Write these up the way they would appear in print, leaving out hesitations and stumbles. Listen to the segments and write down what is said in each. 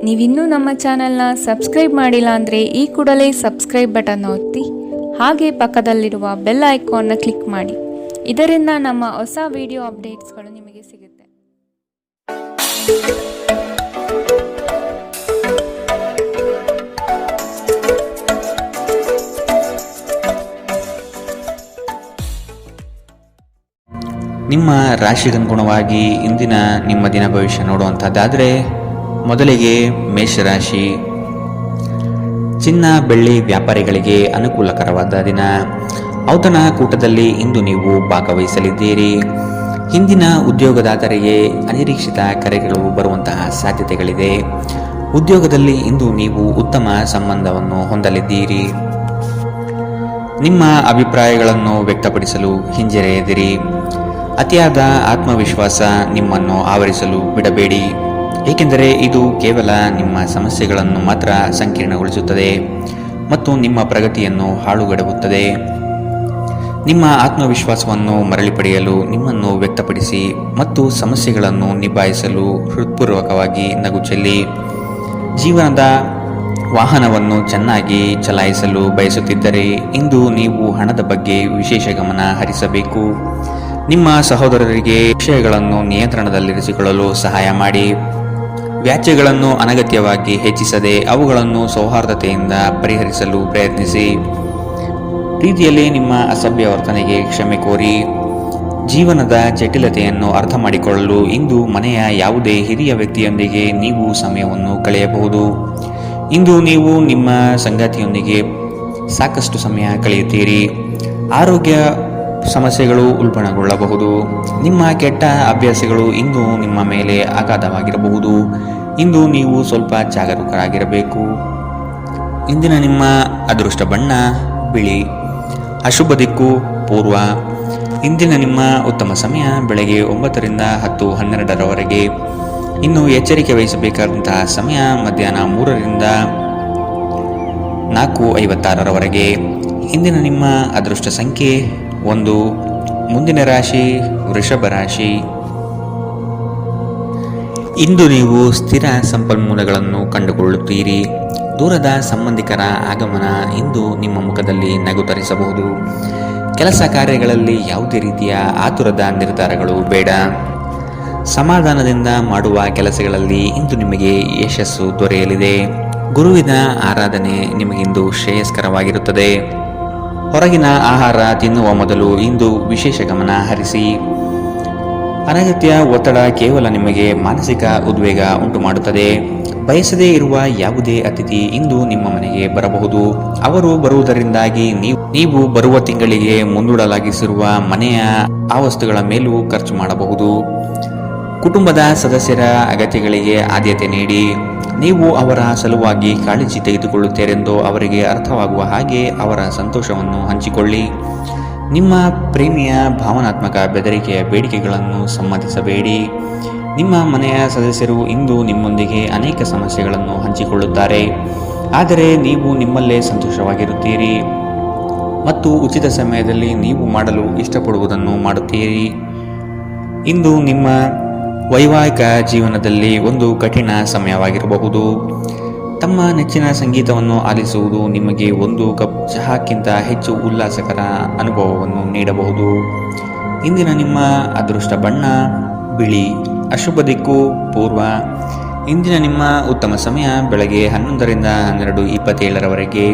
ನೀವಿನ್ನೂ ನಮ್ಮ ಚಾನೆಲ್ನ ಸಬ್ಸ್ಕ್ರೈಬ್ ಮಾಡಿಲ್ಲ ಅಂದರೆ ಈ ಕೂಡಲೇ ಸಬ್ಸ್ಕ್ರೈಬ್ ಬಟನ್ ಒತ್ತಿ ಹಾಗೆ ಪಕ್ಕದಲ್ಲಿರುವ ಬೆಲ್ ಐಕಾನ್ನ ಕ್ಲಿಕ್ ಮಾಡಿ. ಇದರಿಂದ ನಮ್ಮ ಹೊಸ ವಿಡಿಯೋ ಅಪ್ಡೇಟ್ಸ್ಗಳು ನಿಮಗೆ ಸಿಗುತ್ತೆ. ನಿಮ್ಮ ರಾಶಿಗನುಗುಣವಾಗಿ ಇಂದಿನ ನಿಮ್ಮ ದಿನ ಭವಿಷ್ಯ ನೋಡುವಂಥದ್ದಾದರೆ ಮೊದಲಿಗೆ ಮೇಷರಾಶಿ. ಚಿನ್ನ ಬೆಳ್ಳಿ ವ್ಯಾಪಾರಿಗಳಿಗೆ ಅನುಕೂಲಕರವಾದ ದಿನ. ಔತಣಕೂಟದಲ್ಲಿ ಇಂದು ನೀವು ಭಾಗವಹಿಸಲಿದ್ದೀರಿ. ಹಿಂದಿನ ಉದ್ಯೋಗದಾತರಿಗೆ ಅನಿರೀಕ್ಷಿತ ಕರೆಗಳು ಬರುವಂತಹ ಸಾಧ್ಯತೆಗಳಿದೆ. ಉದ್ಯೋಗದಲ್ಲಿ ಇಂದು ನೀವು ಉತ್ತಮ ಸಂಬಂಧವನ್ನು ಹೊಂದಲಿದ್ದೀರಿ. ನಿಮ್ಮ ಅಭಿಪ್ರಾಯಗಳನ್ನು ವ್ಯಕ್ತಪಡಿಸಲು ಹಿಂಜರಿಯದಿರಿ. ಅತಿಯಾದ ಆತ್ಮವಿಶ್ವಾಸ ನಿಮ್ಮನ್ನು ಆವರಿಸಲು ಬಿಡಬೇಡಿ, ಏಕೆಂದರೆ ಇದು ಕೇವಲ ನಿಮ್ಮ ಸಮಸ್ಯೆಗಳನ್ನು ಮಾತ್ರ ಸಂಕೀರ್ಣಗೊಳಿಸುತ್ತದೆ ಮತ್ತು ನಿಮ್ಮ ಪ್ರಗತಿಯನ್ನು ಹಾಳುಗೆಡವುತ್ತದೆ. ನಿಮ್ಮ ಆತ್ಮವಿಶ್ವಾಸವನ್ನು ಮರಳಿ ಪಡೆಯಲು ನಿಮ್ಮನ್ನು ವ್ಯಕ್ತಪಡಿಸಿ ಮತ್ತು ಸಮಸ್ಯೆಗಳನ್ನು ನಿಭಾಯಿಸಲು ಹೃತ್ಪೂರ್ವಕವಾಗಿ ನಗು ಚೆಲ್ಲಿ. ಜೀವನದ ವಾಹನವನ್ನು ಚೆನ್ನಾಗಿ ಚಲಾಯಿಸಲು ಬಯಸುತ್ತಿದ್ದರೆ ಇಂದು ನೀವು ಹಣದ ಬಗ್ಗೆ ವಿಶೇಷ ಗಮನ ಹರಿಸಬೇಕು. ನಿಮ್ಮ ಸಹೋದರರಿಗೆ ವಿಷಯಗಳನ್ನು ನಿಯಂತ್ರಣದಲ್ಲಿರಿಸಿಕೊಳ್ಳಲು ಸಹಾಯ ಮಾಡಿ. ವ್ಯಾಜ್ಯಗಳನ್ನು ಅನಗತ್ಯವಾಗಿ ಹೆಚ್ಚಿಸದೆ ಅವುಗಳನ್ನು ಸೌಹಾರ್ದತೆಯಿಂದ ಪರಿಹರಿಸಲು ಪ್ರಯತ್ನಿಸಿ. ಪ್ರೀತಿಯಲ್ಲಿ ನಿಮ್ಮ ಅಸಭ್ಯ ವರ್ತನೆಗೆ ಕ್ಷಮೆ ಕೋರಿ. ಜೀವನದ ಜಟಿಲತೆಯನ್ನು ಅರ್ಥ ಮಾಡಿಕೊಳ್ಳಲು ಇಂದು ಮನೆಯ ಯಾವುದೇ ಹಿರಿಯ ವ್ಯಕ್ತಿಯೊಂದಿಗೆ ನೀವು ಸಮಯವನ್ನು ಕಳೆಯಬಹುದು. ಇಂದು ನೀವು ನಿಮ್ಮ ಸಂಗಾತಿಯೊಂದಿಗೆ ಸಾಕಷ್ಟು ಸಮಯ ಕಳೆಯುತ್ತೀರಿ. ಆರೋಗ್ಯ ಸಮಸ್ಯೆಗಳು ಉಲ್ಬಣಗೊಳ್ಳಬಹುದು. ನಿಮ್ಮ ಕೆಟ್ಟ ಅಭ್ಯಾಸಗಳು ಇಂದು ನಿಮ್ಮ ಮೇಲೆ ಆಘಾತವಾಗಿರಬಹುದು. ಇಂದು ನೀವು ಸ್ವಲ್ಪ ಜಾಗರೂಕರಾಗಿರಬೇಕು. ಇಂದಿನ ನಿಮ್ಮ ಅದೃಷ್ಟ ಬಣ್ಣ ಬಿಳಿ. ಅಶುಭ ದಿಕ್ಕು ಪೂರ್ವ. ಇಂದಿನ ನಿಮ್ಮ ಉತ್ತಮ ಸಮಯ ಬೆಳಗ್ಗೆ 9 ರಿಂದ 10:12ರವರೆಗೆ. ಇನ್ನು ಎಚ್ಚರಿಕೆ ವಹಿಸಬೇಕಾದಂತಹ ಸಮಯ ಮಧ್ಯಾಹ್ನ 3 ರಿಂದ 4:56ರವರೆಗೆ. ಇಂದಿನ ನಿಮ್ಮ ಅದೃಷ್ಟ ಸಂಖ್ಯೆ 1. ಮುಂದಿನ ರಾಶಿ ವೃಷಭ ರಾಶಿ. ಇಂದು ನೀವು ಸ್ಥಿರ ಸಂಪನ್ಮೂಲಗಳನ್ನು ಕಂಡುಕೊಳ್ಳುತ್ತೀರಿ. ದೂರದ ಸಂಬಂಧಿಕರ ಆಗಮನ ಇಂದು ನಿಮ್ಮ ಮುಖದಲ್ಲಿ ನಗು ತರಿಸಬಹುದು. ಕೆಲಸ ಕಾರ್ಯಗಳಲ್ಲಿ ಯಾವುದೇ ರೀತಿಯ ಆತುರದ ನಿರ್ಧಾರಗಳು ಬೇಡ. ಸಮಾಧಾನದಿಂದ ಮಾಡುವ ಕೆಲಸಗಳಲ್ಲಿ ಇಂದು ನಿಮಗೆ ಯಶಸ್ಸು ದೊರೆಯಲಿದೆ. ಗುರುವಿನ ಆರಾಧನೆ ನಿಮಗಿಂದು ಶ್ರೇಯಸ್ಕರವಾಗಿರುತ್ತದೆ. ಹೊರಗಿನ ಆಹಾರ ತಿನ್ನುವ ಮೊದಲು ಇಂದು ವಿಶೇಷ ಗಮನ ಹರಿಸಿ. ಅನಗತ್ಯ ಒತ್ತಡ ಕೇವಲ ನಿಮಗೆ ಮಾನಸಿಕ ಉದ್ವೇಗ ಉಂಟು ಮಾಡುತ್ತದೆ. ಬಯಸದೇ ಇರುವ ಯಾವುದೇ ಅತಿಥಿ ಇಂದು ನಿಮ್ಮ ಮನೆಗೆ ಬರಬಹುದು. ಅವರು ಬರುವುದರಿಂದಾಗಿ ನೀವು ಬರುವ ತಿಂಗಳಿಗೆ ಮುಂದೂಡಲಾಗಿಸಿರುವ ಮನೆಯ ಆ ವಸ್ತುಗಳ ಮೇಲೂ ಖರ್ಚು ಮಾಡಬಹುದು. ಕುಟುಂಬದ ಸದಸ್ಯರ ಅಗತ್ಯಗಳಿಗೆ ಆದ್ಯತೆ ನೀಡಿ. ನೀವು ಅವರ ಸಲುವಾಗಿ ಕಾಳಜಿ ತೆಗೆದುಕೊಳ್ಳುತ್ತೀರೆಂದು ಅವರಿಗೆ ಅರ್ಥವಾಗುವ ಹಾಗೆ ಅವರ ಸಂತೋಷವನ್ನು ಹಂಚಿಕೊಳ್ಳಿ. ನಿಮ್ಮ ಪ್ರೇಮಿಯ ಭಾವನಾತ್ಮಕ ಬೆದರಿಕೆಯ ಬೇಡಿಕೆಗಳನ್ನು ಸಮ್ಮತಿಸಬೇಡಿ. ನಿಮ್ಮ ಮನೆಯ ಸದಸ್ಯರು ಇಂದು ನಿಮ್ಮೊಂದಿಗೆ ಅನೇಕ ಸಮಸ್ಯೆಗಳನ್ನು ಹಂಚಿಕೊಳ್ಳುತ್ತಾರೆ, ಆದರೆ ನೀವು ನಿಮ್ಮಲ್ಲೇ ಸಂತೋಷವಾಗಿರುತ್ತೀರಿ ಮತ್ತು ಉಚಿತ ಸಮಯದಲ್ಲಿ ನೀವು ಮಾಡಲು ಇಷ್ಟಪಡುವುದನ್ನು ಮಾಡುತ್ತೀರಿ. ಇಂದು ನಿಮ್ಮ ವೈವಾಹಿಕ ಜೀವನದಲ್ಲಿ ಒಂದು ಕಠಿಣ ಸಮಯವಾಗಿರಬಹುದು. ತಮ್ಮ ನೆಚ್ಚಿನ ಸಂಗೀತವನ್ನು ಆಲಿಸುವುದು ನಿಮಗೆ ಒಂದು ಕಪ್ ಚಹಾಕ್ಕಿಂತ ಹೆಚ್ಚು ಉಲ್ಲಾಸಕರ ಅನುಭವವನ್ನು ನೀಡಬಹುದು. ಇಂದಿನ ನಿಮ್ಮ ಅದೃಷ್ಟ ಬಣ್ಣ ಬಿಳಿ. ಅಶುಭ ದಿಕ್ಕು ಪೂರ್ವ. ಇಂದಿನ ನಿಮ್ಮ ಉತ್ತಮ ಸಮಯ ಬೆಳಗ್ಗೆ 11 ರಿಂದ 12:27ರವರೆಗೆ.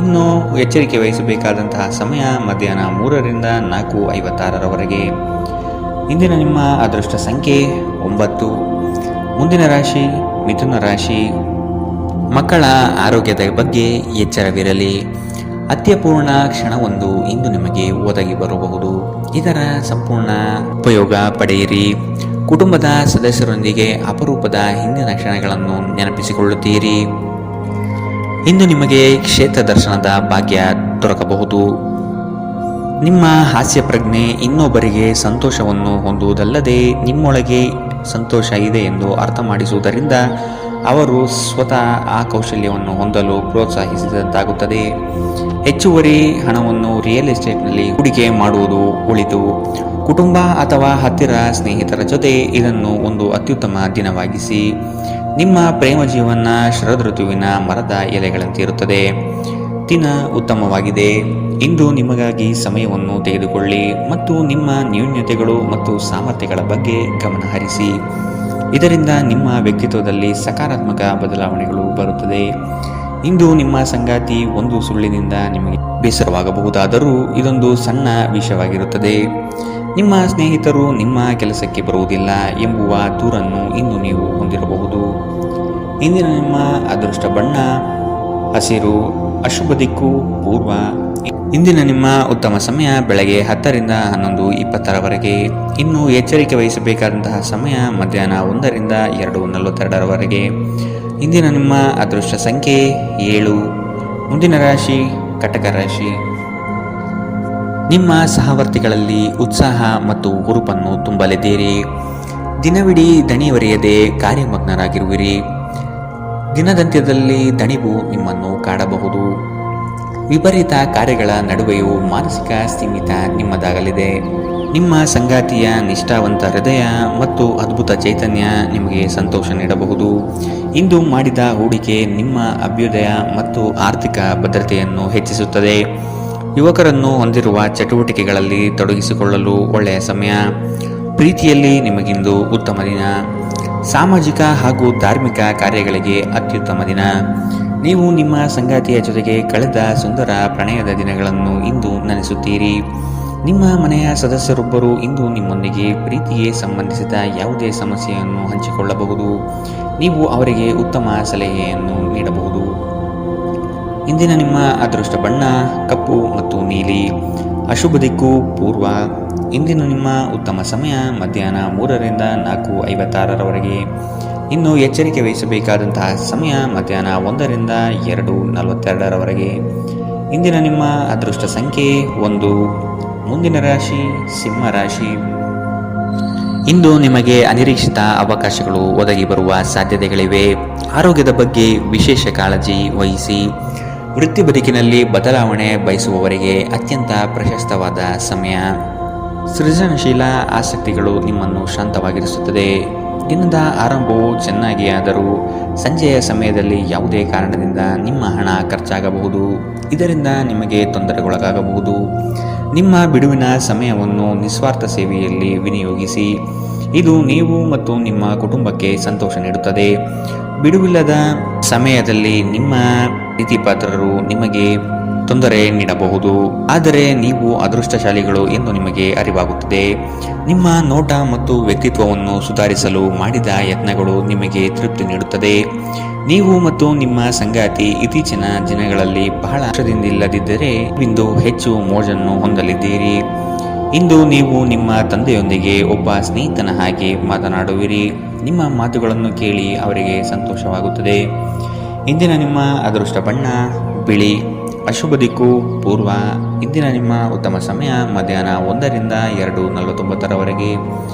ಇನ್ನು ಎಚ್ಚರಿಕೆ ವಹಿಸಬೇಕಾದಂತಹ ಸಮಯ ಮಧ್ಯಾಹ್ನ 3 ರಿಂದ 4:56ರವರೆಗೆ. ಇಂದಿನ ನಿಮ್ಮ ಅದೃಷ್ಟ ಸಂಖ್ಯೆ 9. ಮುಂದಿನ ರಾಶಿ ಮಿಥುನ ರಾಶಿ. ಮಕ್ಕಳ ಆರೋಗ್ಯದ ಬಗ್ಗೆ ಎಚ್ಚರವಿರಲಿ. ಅತ್ಯಪೂರ್ಣ ಕ್ಷಣವೊಂದು ಇಂದು ನಿಮಗೆ ಒದಗಿ ಬರಬಹುದು. ಇದರ ಸಂಪೂರ್ಣ ಉಪಯೋಗ ಪಡೆಯಿರಿ. ಕುಟುಂಬದ ಸದಸ್ಯರೊಂದಿಗೆ ಅಪರೂಪದ ಹಿಂದಿನ ಕ್ಷಣಗಳನ್ನು ನೆನಪಿಸಿಕೊಳ್ಳುತ್ತೀರಿ. ಇಂದು ನಿಮಗೆ ಕ್ಷೇತ್ರ ದರ್ಶನದ ಭಾಗ್ಯ ದೊರಕಬಹುದು. ನಿಮ್ಮ ಹಾಸ್ಯ ಪ್ರಜ್ಞೆ ಇನ್ನೊಬ್ಬರಿಗೆ ಸಂತೋಷವನ್ನು ಹೊಂದುವುದಲ್ಲದೆ ನಿಮ್ಮೊಳಗೆ ಸಂತೋಷ ಇದೆ ಎಂದು ಅರ್ಥ ಮಾಡಿಸುವುದರಿಂದ ಅವರು ಸ್ವತಃ ಆ ಕೌಶಲ್ಯವನ್ನು ಹೊಂದಲು ಪ್ರೋತ್ಸಾಹಿಸಿದಂತಾಗುತ್ತದೆ. ಹೆಚ್ಚುವರಿ ಹಣವನ್ನು ರಿಯಲ್ ಎಸ್ಟೇಟ್ನಲ್ಲಿ ಹೂಡಿಕೆ ಮಾಡುವುದು ಒಳಿತು. ಕುಟುಂಬ ಅಥವಾ ಹತ್ತಿರ ಸ್ನೇಹಿತರ ಜೊತೆ ಇದನ್ನು ಒಂದು ಅತ್ಯುತ್ತಮ ದಿನವಾಗಿಸಿ. ನಿಮ್ಮ ಪ್ರೇಮ ಜೀವನ ಶರದ್ ಋತುವಿನ ಮರದ ಎಲೆಗಳಂತಿರುತ್ತದೆ. ದಿನ ಉತ್ತಮವಾಗಿದೆ. ಇಂದು ನಿಮಗಾಗಿ ಸಮಯವನ್ನು ತೆಗೆದುಕೊಳ್ಳಿ ಮತ್ತು ನಿಮ್ಮ ನ್ಯೂನ್ಯತೆಗಳು ಮತ್ತು ಸಾಮರ್ಥ್ಯಗಳ ಬಗ್ಗೆ ಗಮನ ಹರಿಸಿ. ಇದರಿಂದ ನಿಮ್ಮ ವ್ಯಕ್ತಿತ್ವದಲ್ಲಿ ಸಕಾರಾತ್ಮಕ ಬದಲಾವಣೆಗಳು ಬರುತ್ತದೆ. ಇಂದು ನಿಮ್ಮ ಸಂಗಾತಿ ಒಂದು ಸುಳ್ಳಿನಿಂದ ನಿಮಗೆ ಬೇಸರವಾಗಬಹುದಾದರೂ ಇದೊಂದು ಸಣ್ಣ ವಿಷಯವಾಗಿರುತ್ತದೆ. ನಿಮ್ಮ ಸ್ನೇಹಿತರು ನಿಮ್ಮ ಕೆಲಸಕ್ಕೆ ಬರುವುದಿಲ್ಲ ಎಂಬುವ ದೂರನ್ನು ಇಂದು ನೀವು ಹೊಂದಿರಬಹುದು. ಇಂದಿನ ನಿಮ್ಮ ಅದೃಷ್ಟ ಬಣ್ಣ ಹಸಿರು, ಅಶುಭ ದಿಕ್ಕು ಪೂರ್ವ. ಇಂದಿನ ನಿಮ್ಮ ಉತ್ತಮ ಸಮಯ ಬೆಳಗ್ಗೆ 10 ರಿಂದ 11:20 ಇನ್ನು ಎಚ್ಚರಿಕೆ ವಹಿಸಬೇಕಾದಂತಹ ಸಮಯ ಮಧ್ಯಾಹ್ನ 1 ರಿಂದ 2:42 ಇಂದಿನ ನಿಮ್ಮ ಅದೃಷ್ಟ ಸಂಖ್ಯೆ 7. ಮುಂದಿನ ರಾಶಿ ಕಟಕ ರಾಶಿ. ನಿಮ್ಮ ಸಹವರ್ತಿಗಳಲ್ಲಿ ಉತ್ಸಾಹ ಮತ್ತು ಹುರುಪನ್ನು ತುಂಬಲಿದ್ದೀರಿ. ದಿನವಿಡೀ ದಣಿವರಿಯದೆ ಕಾರ್ಯಮಗ್ನರಾಗಿರುವಿರಿ. ದಿನದಂತ್ಯದಲ್ಲಿ ದಣಿವು ನಿಮ್ಮನ್ನು ಕಾಡಬಹುದು. ವಿಪರೀತ ಕಾರ್ಯಗಳ ನಡುವೆಯೂ ಮಾನಸಿಕ ಸ್ಥಿಮಿತ ನಿಮ್ಮದಾಗಲಿದೆ. ನಿಮ್ಮ ಸಂಗಾತಿಯ ನಿಷ್ಠಾವಂತ ಹೃದಯ ಮತ್ತು ಅದ್ಭುತ ಚೈತನ್ಯ ನಿಮಗೆ ಸಂತೋಷ ನೀಡಬಹುದು. ಇಂದು ಮಾಡಿದ ಹೂಡಿಕೆ ನಿಮ್ಮ ಅಭ್ಯುದಯ ಮತ್ತು ಆರ್ಥಿಕ ಭದ್ರತೆಯನ್ನು ಹೆಚ್ಚಿಸುತ್ತದೆ. ಯುವಕರನ್ನು ಹೊಂದಿರುವ ಚಟುವಟಿಕೆಗಳಲ್ಲಿ ತೊಡಗಿಸಿಕೊಳ್ಳಲು ಒಳ್ಳೆಯ ಸಮಯ. ಪ್ರೀತಿಯಲ್ಲಿ ನಿಮಗಿಂದು ಉತ್ತಮ ದಿನ. ಸಾಮಾಜಿಕ ಹಾಗೂ ಧಾರ್ಮಿಕ ಕಾರ್ಯಗಳಿಗೆ ಅತ್ಯುತ್ತಮ ದಿನ. ನೀವು ನಿಮ್ಮ ಸಂಗಾತಿಯ ಜೊತೆಗೆ ಕಳೆದ ಸುಂದರ ಪ್ರಣಯದ ದಿನಗಳನ್ನು ಇಂದು ನೆನೆಸುತ್ತೀರಿ. ನಿಮ್ಮ ಮನೆಯ ಸದಸ್ಯರೊಬ್ಬರು ಇಂದು ನಿಮ್ಮೊಂದಿಗೆ ಪ್ರೀತಿಗೆ ಸಂಬಂಧಿಸಿದ ಯಾವುದೇ ಸಮಸ್ಯೆಯನ್ನು ಹಂಚಿಕೊಳ್ಳಬಹುದು. ನೀವು ಅವರಿಗೆ ಉತ್ತಮ ಸಲಹೆಯನ್ನು ನೀಡಬಹುದು. ಇಂದಿನ ನಿಮ್ಮ ಅದೃಷ್ಟ ಬಣ್ಣ ಕಪ್ಪು ಮತ್ತು ನೀಲಿ, ಅಶುಭ ದಿಕ್ಕು ಪೂರ್ವ. ಇಂದಿನ ನಿಮ್ಮ ಉತ್ತಮ ಸಮಯ ಮಧ್ಯಾಹ್ನ 3 ರಿಂದ 4:56 ಇನ್ನು ಎಚ್ಚರಿಕೆ ವಹಿಸಬೇಕಾದಂತಹ ಸಮಯ ಮಧ್ಯಾಹ್ನ 1 ರಿಂದ 2:42 ಇಂದಿನ ನಿಮ್ಮ ಅದೃಷ್ಟ ಸಂಖ್ಯೆ 1. ಮುಂದಿನ ರಾಶಿ ಸಿಂಹ ರಾಶಿ. ಇಂದು ನಿಮಗೆ ಅನಿರೀಕ್ಷಿತ ಅವಕಾಶಗಳು ಒದಗಿ ಬರುವ ಸಾಧ್ಯತೆಗಳಿವೆ. ಆರೋಗ್ಯದ ಬಗ್ಗೆ ವಿಶೇಷ ಕಾಳಜಿ ವಹಿಸಿ. ವೃತ್ತಿ ಬದುಕಿನಲ್ಲಿ ಬದಲಾವಣೆ ಬಯಸುವವರಿಗೆ ಅತ್ಯಂತ ಪ್ರಶಸ್ತವಾದ ಸಮಯ. ಸೃಜನಶೀಲ ಆಸಕ್ತಿಗಳು ನಿಮ್ಮನ್ನು ಶಾಂತವಾಗಿರಿಸುತ್ತದೆ. ದಿನದ ಆರಂಭವು ಚೆನ್ನಾಗಿ ಆದರೂ ಸಂಜೆಯ ಸಮಯದಲ್ಲಿ ಯಾವುದೇ ಕಾರಣದಿಂದ ನಿಮ್ಮ ಹಣ ಖರ್ಚಾಗಬಹುದು. ಇದರಿಂದ ನಿಮಗೆ ತೊಂದರೆಗೊಳಗಾಗಬಹುದು. ನಿಮ್ಮ ಬಿಡುವಿನ ಸಮಯವನ್ನು ನಿಸ್ವಾರ್ಥ ಸೇವೆಯಲ್ಲಿ ವಿನಿಯೋಗಿಸಿ. ಇದು ನೀವು ಮತ್ತು ನಿಮ್ಮ ಕುಟುಂಬಕ್ಕೆ ಸಂತೋಷ ನೀಡುತ್ತದೆ. ಬಿಡುವಿಲ್ಲದ ಸಮಯದಲ್ಲಿ ನಿಮ್ಮ ಪ್ರೀತಿಪಾತ್ರರು ನಿಮಗೆ ತೊಂದರೆ ನೀಡಬಹುದು, ಆದರೆ ನೀವು ಅದೃಷ್ಟಶಾಲಿಗಳು ಎಂದು ನಿಮಗೆ ಅರಿವಾಗುತ್ತದೆ. ನಿಮ್ಮ ನೋಟ ಮತ್ತು ವ್ಯಕ್ತಿತ್ವವನ್ನು ಸುಧಾರಿಸಲು ಮಾಡಿದ ಯತ್ನಗಳು ನಿಮಗೆ ತೃಪ್ತಿ ನೀಡುತ್ತದೆ. ನೀವು ಮತ್ತು ನಿಮ್ಮ ಸಂಗಾತಿ ಇತ್ತೀಚಿನ ದಿನಗಳಲ್ಲಿ ಬಹಳ ವರ್ಷದಿಂದಿಲ್ಲದಿದ್ದರೆ ಇಂದು ಹೆಚ್ಚು ಮೋಜನ್ನು ಹೊಂದಲಿದ್ದೀರಿ. ಇಂದು ನೀವು ನಿಮ್ಮ ತಂದೆಯೊಂದಿಗೆ ಒಬ್ಬ ಸ್ನೇಹಿತನ ಹಾಗೆ ಮಾತನಾಡುವಿರಿ. ನಿಮ್ಮ ಮಾತುಗಳನ್ನು ಕೇಳಿ ಅವರಿಗೆ ಸಂತೋಷವಾಗುತ್ತದೆ. ಇಂದಿನ ನಿಮ್ಮ ಅದೃಷ್ಟ ಬಣ್ಣ ಬಿಳಿ, ಅಶುಭ ದಿಕ್ಕು ಪೂರ್ವ. ಇಂದಿನ ನಿಮ್ಮ ಉತ್ತಮ ಸಮಯ ಮಧ್ಯಾಹ್ನ 1 ರಿಂದ 2:49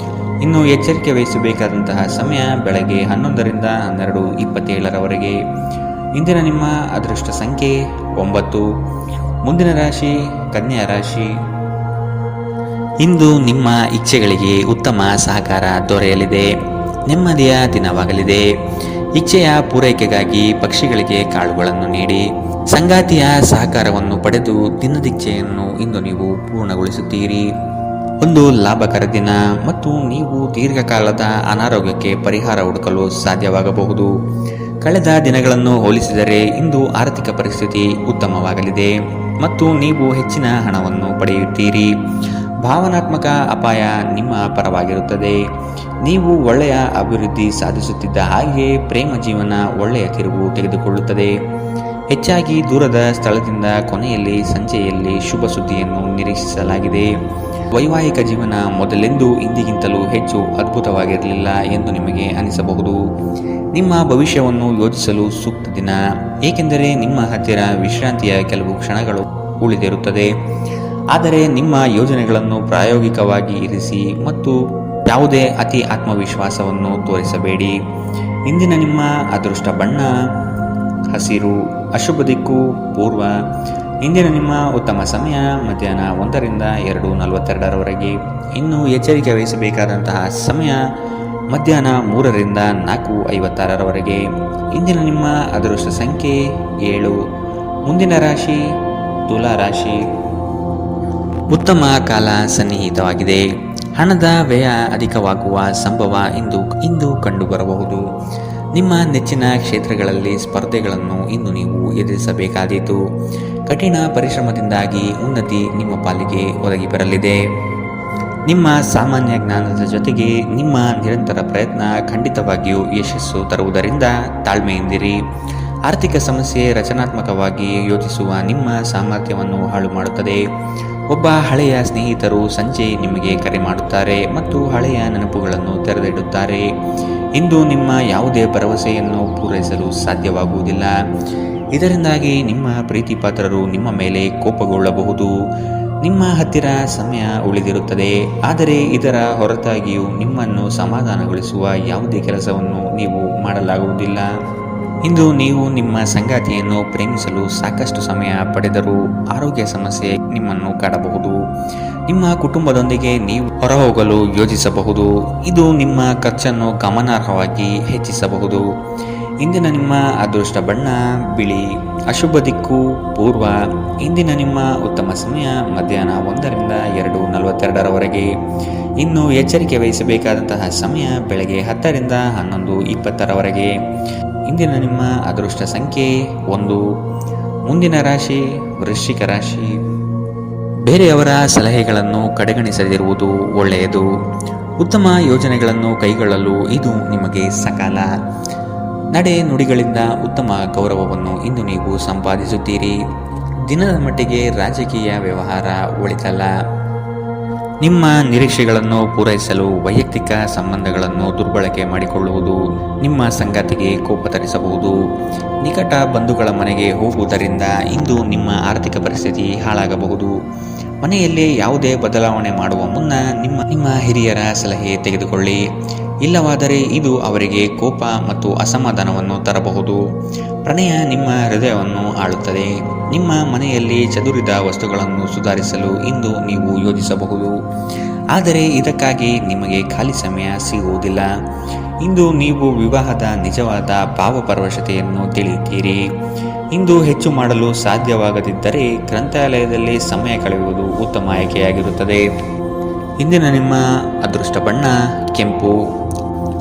ಇನ್ನು ಎಚ್ಚರಿಕೆ ವಹಿಸಬೇಕಾದಂತಹ ಸಮಯ ಬೆಳಗ್ಗೆ 11 ರಿಂದ 12:27 ಇಂದಿನ ನಿಮ್ಮ ಅದೃಷ್ಟ ಸಂಖ್ಯೆ 9. ಮುಂದಿನ ರಾಶಿ ಕನ್ಯಾ ರಾಶಿ. ಇಂದು ನಿಮ್ಮ ಇಚ್ಛೆಗಳಿಗೆ ಉತ್ತಮ ಸಹಕಾರ ದೊರೆಯಲಿದೆ. ನೆಮ್ಮದಿಯ ದಿನವಾಗಲಿದೆ. ಇಚ್ಛೆಯ ಪೂರೈಕೆಗಾಗಿ ಪಕ್ಷಿಗಳಿಗೆ ಕಾಳುಗಳನ್ನು ನೀಡಿ. ಸಂಗಾತಿಯ ಸಹಕಾರವನ್ನು ಪಡೆದು ದಿನದಿಚ್ಛೆಯನ್ನು ಇಂದು ನೀವು ಪೂರ್ಣಗೊಳಿಸುತ್ತೀರಿ. ಒಂದು ಲಾಭಕರ ದಿನ ಮತ್ತು ನೀವು ದೀರ್ಘಕಾಲದ ಅನಾರೋಗ್ಯಕ್ಕೆ ಪರಿಹಾರ ಹುಡುಕಲು ಸಾಧ್ಯವಾಗಬಹುದು. ಕಳೆದ ದಿನಗಳನ್ನು ಹೋಲಿಸಿದರೆ ಇಂದು ಆರ್ಥಿಕ ಪರಿಸ್ಥಿತಿ ಉತ್ತಮವಾಗಲಿದೆ ಮತ್ತು ನೀವು ಹೆಚ್ಚಿನ ಹಣವನ್ನು ಪಡೆಯುತ್ತೀರಿ. ಭಾವನಾತ್ಮಕ ಅಪಾಯ ನಿಮ್ಮ ಪರವಾಗಿರುತ್ತದೆ. ನೀವು ಒಳ್ಳೆಯ ಅಭಿವೃದ್ಧಿ ಸಾಧಿಸುತ್ತಿದ್ದ ಹಾಗೆ ಪ್ರೇಮ ಜೀವನ ಒಳ್ಳೆಯ ತಿರುವು ತೆಗೆದುಕೊಳ್ಳುತ್ತದೆ. ಹೆಚ್ಚಾಗಿ ದೂರದ ಸ್ಥಳದಿಂದ ಕೊನೆಯಲ್ಲಿ ಸಂಜೆಯಲ್ಲಿ ಶುಭ ಸುದ್ದಿಯನ್ನು ನಿರೀಕ್ಷಿಸಲಾಗಿದೆ. ವೈವಾಹಿಕ ಜೀವನ ಮೊದಲೆಂದೂ ಇಂದಿಗಿಂತಲೂ ಹೆಚ್ಚು ಅದ್ಭುತವಾಗಿರಲಿಲ್ಲ ಎಂದು ನಿಮಗೆ ಅನಿಸಬಹುದು. ನಿಮ್ಮ ಭವಿಷ್ಯವನ್ನು ಯೋಜಿಸಲು ಸೂಕ್ತ ದಿನ, ಏಕೆಂದರೆ ನಿಮ್ಮ ಹತ್ತಿರ ವಿಶ್ರಾಂತಿಯ ಕೆಲವು ಕ್ಷಣಗಳು ಉಳಿದಿರುತ್ತದೆ. ಆದರೆ ನಿಮ್ಮ ಯೋಜನೆಗಳನ್ನು ಪ್ರಾಯೋಗಿಕವಾಗಿ ಇರಿಸಿ ಮತ್ತು ಯಾವುದೇ ಅತಿ ಆತ್ಮವಿಶ್ವಾಸವನ್ನು ತೋರಿಸಬೇಡಿ. ಇಂದಿನ ನಿಮ್ಮ ಅದೃಷ್ಟ ಬಣ್ಣ ಹಸಿರು, ಅಶುಭ ದಿಕ್ಕು ಪೂರ್ವ. ಇಂದಿನ ನಿಮ್ಮ ಉತ್ತಮ ಸಮಯ ಮಧ್ಯಾಹ್ನ 1ರಿಂದ 2:42ರವರೆಗೆ. ಇನ್ನು ಎಚ್ಚರಿಕೆ ವಹಿಸಬೇಕಾದಂತಹ ಸಮಯ ಮಧ್ಯಾಹ್ನ 3ರಿಂದ 4:56ರವರೆಗೆ. ಇಂದಿನ ನಿಮ್ಮ ಅದೃಷ್ಟ ಸಂಖ್ಯೆ 7. ಮುಂದಿನ ರಾಶಿ ತುಲಾ ರಾಶಿ. ಉತ್ತಮ ಕಾಲ ಸನ್ನಿಹಿತವಾಗಿದೆ. ಹಣದ ವ್ಯಯ ಅಧಿಕವಾಗುವ ಸಂಭವ ಇಂದು ಕಂಡುಬರಬಹುದು. ನಿಮ್ಮ ನೆಚ್ಚಿನ ಕ್ಷೇತ್ರಗಳಲ್ಲಿ ಸ್ಪರ್ಧೆಗಳನ್ನು ಇಂದು ನೀವು ಎದುರಿಸಬೇಕಾದೀತು. ಕಠಿಣ ಪರಿಶ್ರಮದಿಂದಾಗಿ ಉನ್ನತಿ ನಿಮ್ಮ ಪಾಲಿಗೆ ಒದಗಿ ಬರಲಿದೆ. ನಿಮ್ಮ ಸಾಮಾನ್ಯ ಜ್ಞಾನದ ಜೊತೆಗೆ ನಿಮ್ಮ ನಿರಂತರ ಪ್ರಯತ್ನ ಖಂಡಿತವಾಗಿಯೂ ಯಶಸ್ಸು ತರುವುದರಿಂದ ತಾಳ್ಮೆಯಿಂದಿರಿ. ಆರ್ಥಿಕ ಸಮಸ್ಯೆ ರಚನಾತ್ಮಕವಾಗಿ ಯೋಚಿಸುವ ನಿಮ್ಮ ಸಾಮರ್ಥ್ಯವನ್ನು ಹಾಳು ಮಾಡುತ್ತದೆ. ಒಬ್ಬ ಹಳೆಯ ಸ್ನೇಹಿತರು ಸಂಜೆ ನಿಮಗೆ ಕರೆ ಮಾಡುತ್ತಾರೆ ಮತ್ತು ಹಳೆಯ ನೆನಪುಗಳನ್ನು ತೆರೆದಿಡುತ್ತಾರೆ. ಇಂದು ನಿಮ್ಮ ಯಾವುದೇ ಭರವಸೆಯನ್ನು ಪೂರೈಸಲು ಸಾಧ್ಯವಾಗುವುದಿಲ್ಲ. ಇದರಿಂದಾಗಿ ನಿಮ್ಮ ಪ್ರೀತಿ ಪಾತ್ರರು ನಿಮ್ಮ ಮೇಲೆ ಕೋಪಗೊಳ್ಳಬಹುದು. ನಿಮ್ಮ ಹತ್ತಿರ ಸಮಯ ಉಳಿದಿರುತ್ತದೆ, ಆದರೆ ಇದರ ಹೊರತಾಗಿಯೂ ನಿಮ್ಮನ್ನು ಸಮಾಧಾನಗೊಳಿಸುವ ಯಾವುದೇ ಕೆಲಸವನ್ನು ನೀವು ಮಾಡಲಾಗುವುದಿಲ್ಲ. ಇಂದು ನೀವು ನಿಮ್ಮ ಸಂಗಾತಿಯನ್ನು ಪ್ರೇಮಿಸಲು ಸಾಕಷ್ಟು ಸಮಯ ಪಡೆದರೂ ಆರೋಗ್ಯ ಸಮಸ್ಯೆ ನಿಮ್ಮನ್ನು ಕಾಡಬಹುದು. ನಿಮ್ಮ ಕುಟುಂಬದೊಂದಿಗೆ ನೀವು ಹೊರಹೋಗಲು ಯೋಜಿಸಬಹುದು. ಇದು ನಿಮ್ಮ ಖರ್ಚನ್ನು ಗಮನಾರ್ಹವಾಗಿ ಹೆಚ್ಚಿಸಬಹುದು. ಇಂದಿನ ನಿಮ್ಮ ಅದೃಷ್ಟ ಬಣ್ಣ ಬಿಳಿ. ಅಶುಭ ದಿಕ್ಕು ಪೂರ್ವ. ಇಂದಿನ ನಿಮ್ಮ ಉತ್ತಮ ಸಮಯ ಮಧ್ಯಾಹ್ನ 1ರಿಂದ 2:42ರವರೆಗೆ. ಇನ್ನು ಎಚ್ಚರಿಕೆ ವಹಿಸಬೇಕಾದಂತಹ ಸಮಯ ಬೆಳಗ್ಗೆ 10ರಿಂದ 11:20ರವರೆಗೆ. ಇಂದಿನ ನಿಮ್ಮ ಅದೃಷ್ಟ ಸಂಖ್ಯೆ 1. ಮುಂದಿನ ರಾಶಿ ವೃಶ್ಚಿಕ ರಾಶಿ. ಬೇರೆಯವರ ಸಲಹೆಗಳನ್ನು ಕಡೆಗಣಿಸದಿರುವುದು ಒಳ್ಳೆಯದು. ಉತ್ತಮ ಯೋಜನೆಗಳನ್ನು ಕೈಗೊಳ್ಳಲು ಇದು ನಿಮಗೆ ಸಕಾಲ. ನಡೆ ನುಡಿಗಳಿಂದ ಉತ್ತಮ ಗೌರವವನ್ನು ಇಂದು ನೀವು ಸಂಪಾದಿಸುತ್ತೀರಿ. ದಿನದ ಮಟ್ಟಿಗೆ ರಾಜಕೀಯ ವ್ಯವಹಾರ ಒಳಿತಲ್ಲ. ನಿಮ್ಮ ನಿರೀಕ್ಷೆಗಳನ್ನು ಪೂರೈಸಲು ವೈಯಕ್ತಿಕ ಸಂಬಂಧಗಳನ್ನು ದುರ್ಬಳಕೆ ಮಾಡಿಕೊಳ್ಳುವುದು ನಿಮ್ಮ ಸಂಗಾತಿಗೆ ಕೋಪ ತರಿಸಬಹುದು. ನಿಕಟ ಬಂಧುಗಳ ಮನೆಗೆ ಹೋಗುವುದರಿಂದ ಇಂದು ನಿಮ್ಮ ಆರ್ಥಿಕ ಪರಿಸ್ಥಿತಿ ಹಾಳಾಗಬಹುದು. ಮನೆಯಲ್ಲಿ ಯಾವುದೇ ಬದಲಾವಣೆ ಮಾಡುವ ಮುನ್ನ ನಿಮ್ಮ ಹಿರಿಯರ ಸಲಹೆ ತೆಗೆದುಕೊಳ್ಳಿ. ಇಲ್ಲವಾದರೆ ಇದು ಅವರಿಗೆ ಕೋಪ ಮತ್ತು ಅಸಮಾಧಾನವನ್ನು ತರಬಹುದು. ಪ್ರಣಯ ನಿಮ್ಮ ಹೃದಯವನ್ನು ಆಳುತ್ತದೆ. ನಿಮ್ಮ ಮನೆಯಲ್ಲಿ ಚದುರಿದ ವಸ್ತುಗಳನ್ನು ಸುಧಾರಿಸಲು ಇಂದು ನೀವು ಯೋಜಿಸಬಹುದು, ಆದರೆ ಇದಕ್ಕಾಗಿ ನಿಮಗೆ ಖಾಲಿ ಸಮಯ ಸಿಗುವುದಿಲ್ಲ. ಇಂದು ನೀವು ವಿವಾಹದ ನಿಜವಾದ ಭಾವಪರವಶತೆಯನ್ನು ತಿಳಿಯುತ್ತೀರಿ. ಇಂದು ಹೆಚ್ಚು ಮಾಡಲು ಸಾಧ್ಯವಾಗದಿದ್ದರೆ ಗ್ರಂಥಾಲಯದಲ್ಲಿ ಸಮಯ ಕಳೆಯುವುದು ಉತ್ತಮ ಆಯ್ಕೆಯಾಗಿರುತ್ತದೆ. ಇಂದಿನ ನಿಮ್ಮ ಅದೃಷ್ಟ ಬಣ್ಣ ಕೆಂಪು.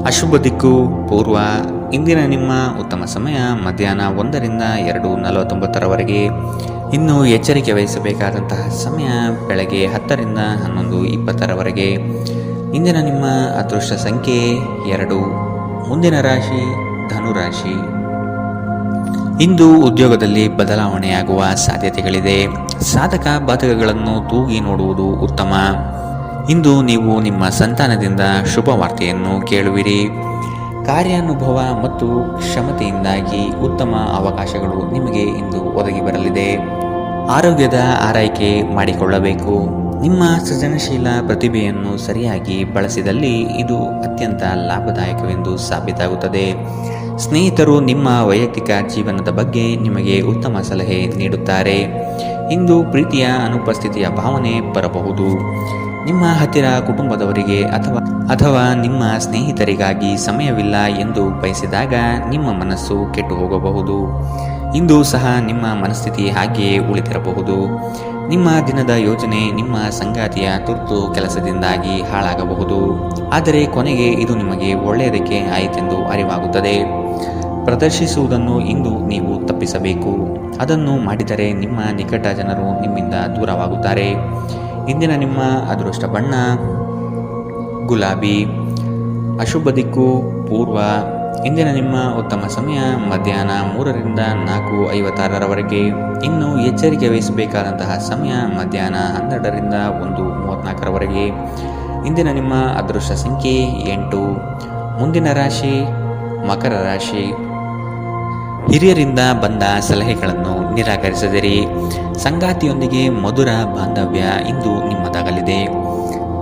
ಅಶುಭ ದಿಕ್ಕು ಪೂರ್ವ. ಇಂದಿನ ನಿಮ್ಮ ಉತ್ತಮ ಸಮಯ ಮಧ್ಯಾಹ್ನ 1ರಿಂದ 2:49ರವರೆಗೆ. ಇನ್ನು ಎಚ್ಚರಿಕೆ ವಹಿಸಬೇಕಾದಂತಹ ಸಮಯ ಬೆಳಗ್ಗೆ 10ರಿಂದ 11:20ರವರೆಗೆ. ಇಂದಿನ ನಿಮ್ಮ ಅದೃಷ್ಟ ಸಂಖ್ಯೆ 2. ಮುಂದಿನ ರಾಶಿ ಧನುರಾಶಿ. ಇಂದು ಉದ್ಯೋಗದಲ್ಲಿ ಬದಲಾವಣೆಯಾಗುವ ಸಾಧ್ಯತೆಗಳಿದೆ. ಸಾಧಕ ಬಾಧಕಗಳನ್ನು ತೂಗಿ ನೋಡುವುದು ಉತ್ತಮ. ಇಂದು ನೀವು ನಿಮ್ಮ ಸಂತಾನದಿಂದ ಶುಭ ವಾರ್ತೆಯನ್ನು ಕೇಳುವಿರಿ. ಕಾರ್ಯಾನುಭವ ಮತ್ತು ಕ್ಷಮತೆಯಿಂದಾಗಿ ಉತ್ತಮ ಅವಕಾಶಗಳು ನಿಮಗೆ ಇಂದು ಒದಗಿ ಬರಲಿದೆ. ಆರೋಗ್ಯದ ಆರೈಕೆ ಮಾಡಿಕೊಳ್ಳಬೇಕು. ನಿಮ್ಮ ಸೃಜನಶೀಲ ಪ್ರತಿಭೆಯನ್ನು ಸರಿಯಾಗಿ ಬಳಸಿದಲ್ಲಿ ಇದು ಅತ್ಯಂತ ಲಾಭದಾಯಕವೆಂದು ಸಾಬೀತಾಗುತ್ತದೆ. ಸ್ನೇಹಿತರು ನಿಮ್ಮ ವೈಯಕ್ತಿಕ ಜೀವನದ ಬಗ್ಗೆ ನಿಮಗೆ ಉತ್ತಮ ಸಲಹೆ ನೀಡುತ್ತಾರೆ. ಇಂದು ಪ್ರೀತಿಯ ಅನುಪಸ್ಥಿತಿಯ ಭಾವನೆ ಬರಬಹುದು. ನಿಮ್ಮ ಹತ್ತಿರ ಕುಟುಂಬದವರಿಗೆ ಅಥವಾ ನಿಮ್ಮ ಸ್ನೇಹಿತರಿಗಾಗಿ ಸಮಯವಿಲ್ಲ ಎಂದು ಬಯಸಿದಾಗ ನಿಮ್ಮ ಮನಸ್ಸು ಕೆಟ್ಟು ಹೋಗಬಹುದು. ಇಂದು ಸಹ ನಿಮ್ಮ ಮನಸ್ಥಿತಿ ಹಾಗೆಯೇ ಉಳಿದಿರಬಹುದು. ನಿಮ್ಮ ದಿನದ ಯೋಜನೆ ನಿಮ್ಮ ಸಂಗಾತಿಯ ತುರ್ತು ಕೆಲಸದಿಂದಾಗಿ ಹಾಳಾಗಬಹುದು, ಆದರೆ ಕೊನೆಗೆ ಇದು ನಿಮಗೆ ಒಳ್ಳೆಯದಕ್ಕೆ ಆಯಿತೆಂದು ಅರಿವಾಗುತ್ತದೆ. ಪ್ರದರ್ಶಿಸುವುದನ್ನು ಇಂದು ನೀವು ತಪ್ಪಿಸಬೇಕು. ಅದನ್ನು ಮಾಡಿದರೆ ನಿಮ್ಮ ನಿಕಟ ಜನರು ನಿಮ್ಮಿಂದ ದೂರವಾಗುತ್ತಾರೆ. ಇಂದಿನ ನಿಮ್ಮ ಅದೃಷ್ಟ ಬಣ್ಣ ಗುಲಾಬಿ. ಅಶುಭ ದಿಕ್ಕು ಪೂರ್ವ. ಇಂದಿನ ನಿಮ್ಮ ಉತ್ತಮ ಸಮಯ ಮಧ್ಯಾಹ್ನ 3ರಿಂದ 4:56ರವರೆಗೆ. ಇನ್ನು ಎಚ್ಚರಿಕೆ ವಹಿಸಬೇಕಾದಂತಹ ಸಮಯ ಮಧ್ಯಾಹ್ನ 12ರಿಂದ 1:34ರವರೆಗೆ. ಇಂದಿನ ನಿಮ್ಮ ಅದೃಷ್ಟ ಸಂಖ್ಯೆ 8. ಮುಂದಿನ ರಾಶಿ ಮಕರ ರಾಶಿ. ಹಿರಿಯರಿಂದ ಬಂದ ಸಲಹೆಗಳನ್ನು ನಿರಾಕರಿಸದಿರಿ. ಸಂಗಾತಿಯೊಂದಿಗೆ ಮಧುರ ಬಾಂಧವ್ಯ ಇಂದು ನಿಮ್ಮದಾಗಲಿದೆ.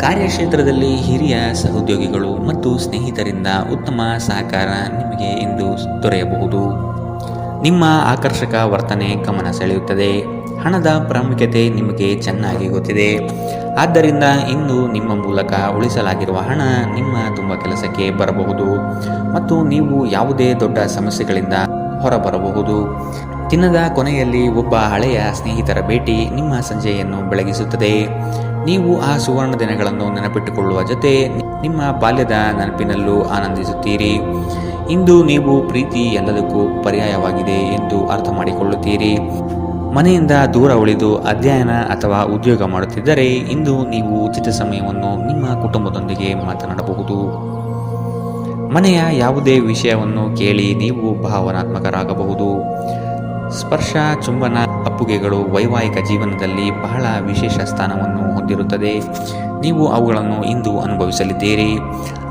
ಕಾರ್ಯಕ್ಷೇತ್ರದಲ್ಲಿ ಹಿರಿಯ ಸಹೋದ್ಯೋಗಿಗಳು ಮತ್ತು ಸ್ನೇಹಿತರಿಂದ ಉತ್ತಮ ಸಹಕಾರ ನಿಮಗೆ ಇಂದು ದೊರೆಯಬಹುದು. ನಿಮ್ಮ ಆಕರ್ಷಕ ವರ್ತನೆ ಗಮನ ಸೆಳೆಯುತ್ತದೆ. ಹಣದ ಪ್ರಾಮುಖ್ಯತೆ ನಿಮಗೆ ಚೆನ್ನಾಗಿ ಗೊತ್ತಿದೆ. ಆದ್ದರಿಂದ ಇಂದು ನಿಮ್ಮ ಮೂಲಕ ಉಳಿಸಲಾಗಿರುವ ಹಣ ನಿಮ್ಮ ತುಂಬ ಕೆಲಸಕ್ಕೆ ಬರಬಹುದು ಮತ್ತು ನೀವು ಯಾವುದೇ ದೊಡ್ಡ ಸಮಸ್ಯೆಗಳಿಂದ ಹೊರಬರಬಹುದು. ದಿನದ ಕೊನೆಯಲ್ಲಿ ಒಬ್ಬ ಹಳೆಯ ಸ್ನೇಹಿತರ ಭೇಟಿ ನಿಮ್ಮ ಸಂಜೆಯನ್ನು ಬೆಳಗಿಸುತ್ತದೆ. ನೀವು ಆ ಸುವರ್ಣ ದಿನಗಳನ್ನು ನೆನಪಿಟ್ಟುಕೊಳ್ಳುವ ಜೊತೆ ನಿಮ್ಮ ಬಾಲ್ಯದ ನೆನಪಿನಲ್ಲೂ ಆನಂದಿಸುತ್ತೀರಿ. ಇಂದು ನೀವು ಪ್ರೀತಿ ಎಲ್ಲದಕ್ಕೂ ಪರ್ಯಾಯವಾಗಿದೆ ಎಂದು ಅರ್ಥ ಮಾಡಿಕೊಳ್ಳುತ್ತೀರಿ. ಮನೆಯಿಂದ ದೂರ ಉಳಿದು ಅಧ್ಯಯನ ಅಥವಾ ಉದ್ಯೋಗ ಮಾಡುತ್ತಿದ್ದರೆ ಇಂದು ನೀವು ಉಚಿತ ಸಮಯವನ್ನು ನಿಮ್ಮ ಕುಟುಂಬದೊಂದಿಗೆ ಮಾತನಾಡಬಹುದು. ಮನೆಯ ಯಾವುದೇ ವಿಷಯವನ್ನು ಕೇಳಿ ನೀವು ಭಾವನಾತ್ಮಕರಾಗಬಹುದು. ಸ್ಪರ್ಶ, ಚುಂಬನ, ಅಪ್ಪುಗೆಗಳು ವೈವಾಹಿಕ ಜೀವನದಲ್ಲಿ ಬಹಳ ವಿಶೇಷ ಸ್ಥಾನವನ್ನು ಹೊಂದಿರುತ್ತದೆ. ನೀವು ಅವುಗಳನ್ನು ಇಂದು ಅನುಭವಿಸಲಿದ್ದೀರಿ.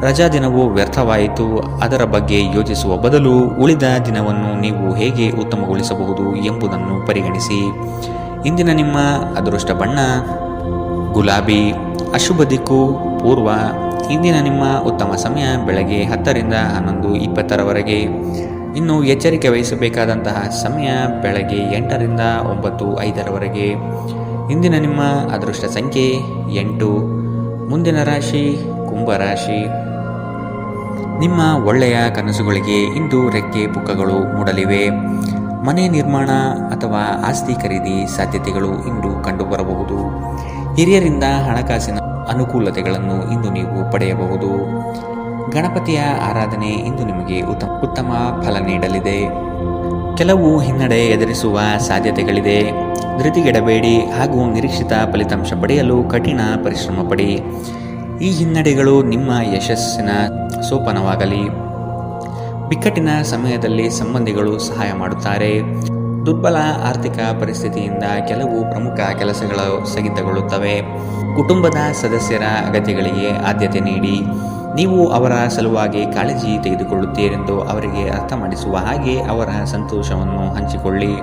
ರಜಾ ದಿನವು ವ್ಯರ್ಥವಾಯಿತು, ಅದರ ಬಗ್ಗೆ ಯೋಚಿಸುವ ಬದಲು ಉಳಿದ ದಿನವನ್ನು ನೀವು ಹೇಗೆ ಉತ್ತಮಗೊಳಿಸಬಹುದು ಎಂಬುದನ್ನು ಪರಿಗಣಿಸಿ. ಇಂದಿನ ನಿಮ್ಮ ಅದೃಷ್ಟ ಬಣ್ಣ ಗುಲಾಬಿ. ಅಶುಭ ದಿಕ್ಕು ಪೂರ್ವ. ಇಂದಿನ ನಿಮ್ಮ ಉತ್ತಮ ಸಮಯ ಬೆಳಗ್ಗೆ 10 ರಿಂದ 11:20 ಇನ್ನು ಎಚ್ಚರಿಕೆ ವಹಿಸಬೇಕಾದಂತಹ ಸಮಯ ಬೆಳಗ್ಗೆ 8 ರಿಂದ 9:05 ಇಂದಿನ ನಿಮ್ಮ ಅದೃಷ್ಟ ಸಂಖ್ಯೆ 8. ಮುಂದಿನ ರಾಶಿ ಕುಂಭರಾಶಿ. ನಿಮ್ಮ ಒಳ್ಳೆಯ ಕನಸುಗಳಿಗೆ ಇಂದು ರೆಕ್ಕೆ ಪುಕ್ಕಗಳು ಮೂಡಲಿವೆ. ಮನೆ ನಿರ್ಮಾಣ ಅಥವಾ ಆಸ್ತಿ ಖರೀದಿ ಸಾಧ್ಯತೆಗಳು ಇಂದು ಕಂಡುಬರಬಹುದು. ಹಿರಿಯರಿಂದ ಹಣಕಾಸಿನ ಅನುಕೂಲತೆಗಳನ್ನು ಇಂದು ನೀವು ಪಡೆಯಬಹುದು. ಗಣಪತಿಯ ಆರಾಧನೆ ಇಂದು ನಿಮಗೆ ಉತ್ತಮ ಫಲ ನೀಡಲಿದೆ. ಕೆಲವು ಹಿನ್ನಡೆ ಎದುರಿಸುವ ಸಾಧ್ಯತೆಗಳಿದೆ. ಧೃತಿಗೆಡಬೇಡಿ ಹಾಗೂ ನಿರೀಕ್ಷಿತ ಫಲಿತಾಂಶ ಪಡೆಯಲು ಕಠಿಣ ಪರಿಶ್ರಮ ಪಡಿ. ಈ ಹಿನ್ನಡೆಗಳು ನಿಮ್ಮ ಯಶಸ್ಸಿನ ಸೋಪಾನವಾಗಲಿ. ಬಿಕ್ಕಟ್ಟಿನ ಸಮಯದಲ್ಲಿ ಸಂಬಂಧಿಗಳು ಸಹಾಯ ಮಾಡುತ್ತಾರೆ. ದುರ್ಬಲ ಆರ್ಥಿಕ ಪರಿಸ್ಥಿತಿಯಿಂದ ಕೆಲವು ಪ್ರಮುಖ ಕೆಲಸಗಳು ಸ್ಥಗಿತಗೊಳ್ಳುತ್ತವೆ. ಕುಟುಂಬದ ಸದಸ್ಯರ ಅಗತ್ಯಗಳಿಗೆ ಆದ್ಯತೆ ನೀಡಿ. ನೀವು ಅವರ ಸಲುವಾಗಿ ಕಾಳಜಿ ತೆಗೆದುಕೊಳ್ಳುತ್ತೀರೆಂದು ಅವರಿಗೆ ಅರ್ಥ ಮಾಡಿಸುವ ಹಾಗೆ ಅವರ ಸಂತೋಷವನ್ನು ಹಂಚಿಕೊಳ್ಳಿ.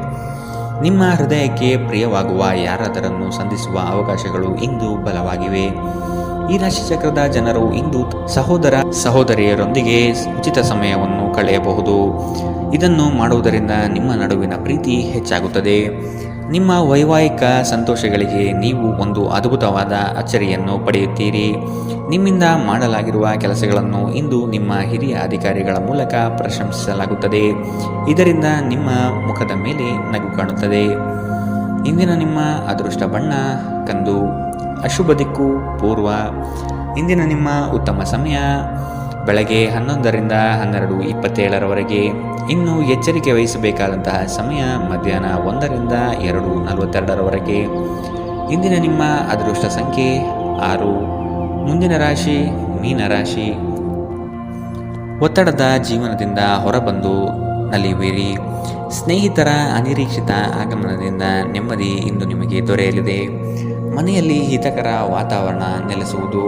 ನಿಮ್ಮ ಹೃದಯಕ್ಕೆ ಪ್ರಿಯವಾಗುವ ಯಾರಾದರನ್ನು ಸಂಧಿಸುವ ಅವಕಾಶಗಳು ಇಂದು ಬಲವಾಗಿವೆ. ಈ ರಾಶಿಚಕ್ರದ ಜನರು ಇಂದು ಸಹೋದರ ಸಹೋದರಿಯರೊಂದಿಗೆ ಉಚಿತ ಸಮಯವನ್ನು ಕಳೆಯಬಹುದು. ಇದನ್ನು ಮಾಡುವುದರಿಂದ ನಿಮ್ಮ ನಡುವಿನ ಪ್ರೀತಿ ಹೆಚ್ಚಾಗುತ್ತದೆ. ನಿಮ್ಮ ವೈವಾಹಿಕ ಸಂತೋಷಗಳಿಗೆ ನೀವು ಒಂದು ಅದ್ಭುತವಾದ ಅಚ್ಚರಿಯನ್ನು ಪಡೆಯುತ್ತೀರಿ. ನಿಮ್ಮಿಂದ ಮಾಡಲಾಗಿರುವ ಕೆಲಸಗಳನ್ನು ಇಂದು ನಿಮ್ಮ ಹಿರಿಯ ಅಧಿಕಾರಿಗಳ ಮೂಲಕ ಪ್ರಶಂಸಿಸಲಾಗುತ್ತದೆ. ಇದರಿಂದ ನಿಮ್ಮ ಮುಖದ ಮೇಲೆ ನಗು ಕಾಣುತ್ತದೆ. ಇಂದಿನ ನಿಮ್ಮ ಅದೃಷ್ಟ ಬಣ್ಣ ಕಂದು. ಅಶುಭ ದಿಕ್ಕು ಪೂರ್ವ. ಇಂದಿನ ನಿಮ್ಮ ಉತ್ತಮ ಸಮಯ ಬೆಳಗ್ಗೆ 11 ರಿಂದ 12:27 ಇನ್ನು ಎಚ್ಚರಿಕೆ ವಹಿಸಬೇಕಾದಂತಹ ಸಮಯ ಮಧ್ಯಾಹ್ನ 1 ರಿಂದ 2:42 ಇಂದಿನ ನಿಮ್ಮ ಅದೃಷ್ಟ ಸಂಖ್ಯೆ 6. ಮುಂದಿನ ರಾಶಿ ಮೀನರಾಶಿ. ಒತ್ತಡದ ಜೀವನದಿಂದ ಹೊರಬಂದು ನಲಿಯುವಿರಿ. ಸ್ನೇಹಿತರ ಅನಿರೀಕ್ಷಿತ ಆಗಮನದಿಂದ ನೆಮ್ಮದಿ ಇಂದು ನಿಮಗೆ ದೊರೆಯಲಿದೆ. ಮನೆಯಲ್ಲಿ ಹಿತಕರ ವಾತಾವರಣ ನೆಲೆಸುವುದು.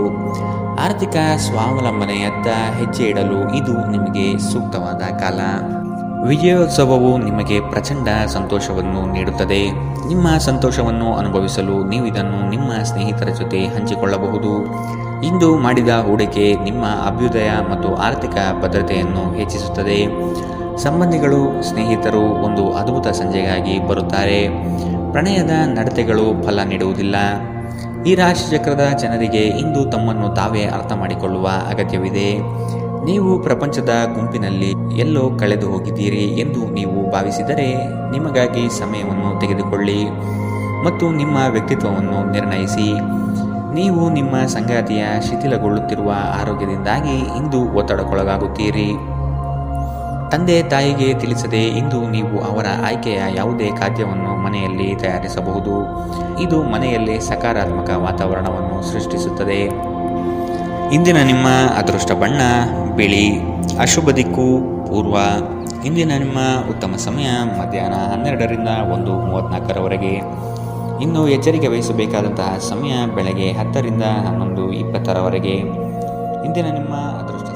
ಆರ್ಥಿಕ ಸ್ವಾವಲಂಬನೆಯತ್ತ ಹೆಜ್ಜೆ ಇಡಲು ಇದು ನಿಮಗೆ ಸೂಕ್ತವಾದ ಕಾಲ. ವಿಜಯೋತ್ಸವವು ನಿಮಗೆ ಪ್ರಚಂಡ ಸಂತೋಷವನ್ನು ನೀಡುತ್ತದೆ. ನಿಮ್ಮ ಸಂತೋಷವನ್ನು ಅನುಭವಿಸಲು ನೀವು ಇದನ್ನು ನಿಮ್ಮ ಸ್ನೇಹಿತರ ಜೊತೆ ಹಂಚಿಕೊಳ್ಳಬಹುದು. ಇಂದು ಮಾಡಿದ ಹೂಡಿಕೆ ನಿಮ್ಮ ಅಭ್ಯುದಯ ಮತ್ತು ಆರ್ಥಿಕ ಭದ್ರತೆಯನ್ನು ಹೆಚ್ಚಿಸುತ್ತದೆ. ಸಂಬಂಧಿಗಳು, ಸ್ನೇಹಿತರು ಒಂದು ಅದ್ಭುತ ಸಂಜೆಗಾಗಿ ಬರುತ್ತಾರೆ. ಪ್ರಣಯದ ನಡತೆಗಳು ಫಲ ನೀಡುವುದಿಲ್ಲ. ಈ ರಾಶಿಚಕ್ರದ ಜನರಿಗೆ ಇಂದು ತಮ್ಮನ್ನು ತಾವೇ ಅರ್ಥ ಮಾಡಿಕೊಳ್ಳುವ ಅಗತ್ಯವಿದೆ. ನೀವು ಪ್ರಪಂಚದ ಗುಂಪಿನಲ್ಲಿ ಎಲ್ಲೋ ಕಳೆದು ಹೋಗಿದ್ದೀರಿ ಎಂದು ನೀವು ಭಾವಿಸಿದರೆ ನಿಮಗಾಗಿ ಸಮಯವನ್ನು ತೆಗೆದುಕೊಳ್ಳಿ ಮತ್ತು ನಿಮ್ಮ ವ್ಯಕ್ತಿತ್ವವನ್ನು ನಿರ್ಣಯಿಸಿ. ನೀವು ನಿಮ್ಮ ಸಂಗಾತಿಯ ಶಿಥಿಲಗೊಳ್ಳುತ್ತಿರುವ ಆರೋಗ್ಯದಿಂದಾಗಿ ಇಂದು ಒತ್ತಡಕ್ಕೊಳಗಾಗುತ್ತೀರಿ. ತಂದೆ ತಾಯಿಗೆ ತಿಳಿಸದೆ ಇಂದು ನೀವು ಅವರ ಆಯ್ಕೆಯ ಯಾವುದೇ ಖಾದ್ಯವನ್ನು ಮನೆಯಲ್ಲಿ ತಯಾರಿಸಬಹುದು. ಇದು ಮನೆಯಲ್ಲಿ ಸಕಾರಾತ್ಮಕ ವಾತಾವರಣವನ್ನು ಸೃಷ್ಟಿಸುತ್ತದೆ. ಇಂದಿನ ನಿಮ್ಮ ಅದೃಷ್ಟ ಬಣ್ಣ ಬಿಳಿ. ಅಶುಭ ದಿಕ್ಕು ಪೂರ್ವ. ಇಂದಿನ ನಿಮ್ಮ ಉತ್ತಮ ಸಮಯ ಮಧ್ಯಾಹ್ನ 12 ರಿಂದ 1:34 ಇನ್ನು ಎಚ್ಚರಿಕೆ ವಹಿಸಬೇಕಾದಂತಹ ಸಮಯ ಬೆಳಗ್ಗೆ 10 ರಿಂದ 11:20 ಇಂದಿನ ನಿಮ್ಮ ಅದೃಷ್ಟ